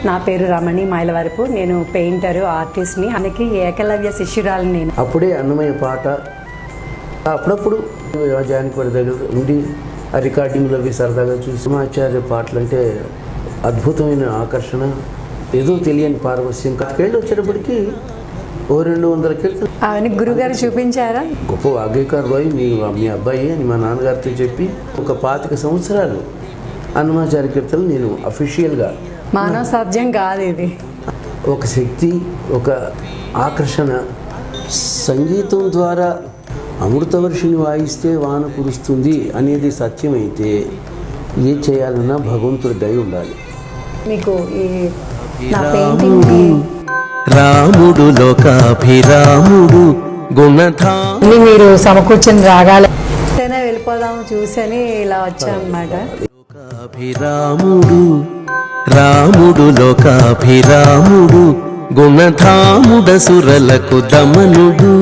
నా పేరు రమణి మైలవరపు. నేను పెయింటరు, ఆర్టిస్ట్ని. అందుకే ఏకలవ్య శిష్యురాలని నేను. అప్పుడే అన్నమయ్య పాట అప్పుడప్పుడు జానకి దగ్గర ఉండి ఆ రికార్డింగ్లో అవి సరదాగా చూసి ఆచార్య పాటలు అంటే అద్భుతమైన ఆకర్షణ, ఏదో తెలియని పారవస్యం. కాకేళ్ళు వచ్చేటప్పటికి 200 కీర్తన అవన్నీ గురుగారు చూపించారా? గొప్ప వాగ్గేయకారు బాయ్ మీ అబ్బాయి అని మా నాన్నగారితో చెప్పి ఒక 25 సంవత్సరాలు అన్నమాచార్య కీర్తనలు నేను అఫీషియల్గా. మానవ సాధ్యం కాదు ఇది. ఒక శక్తి, ఒక ఆకర్షణ. సంగీతం ద్వారా అమృతవర్షిని వాయిస్తే వాన కురుస్తుంది అనేది సత్యమైతే ఏ చేయాలన్నా భగవంతుడి దయ ఉండాలి. మీకు ఈ నా పెయింటింగ్ రాముడు లోకాభిరాముడు గుణధాముడు మీరు సమకూర్చని రాగాలి వెళ్ళిపోదాము చూసని ఇలా వచ్చానమాట. లోకాభిరాముడు రాముడు లోకాభిరాముడు గుణధాముడ సురలకు దమనుడు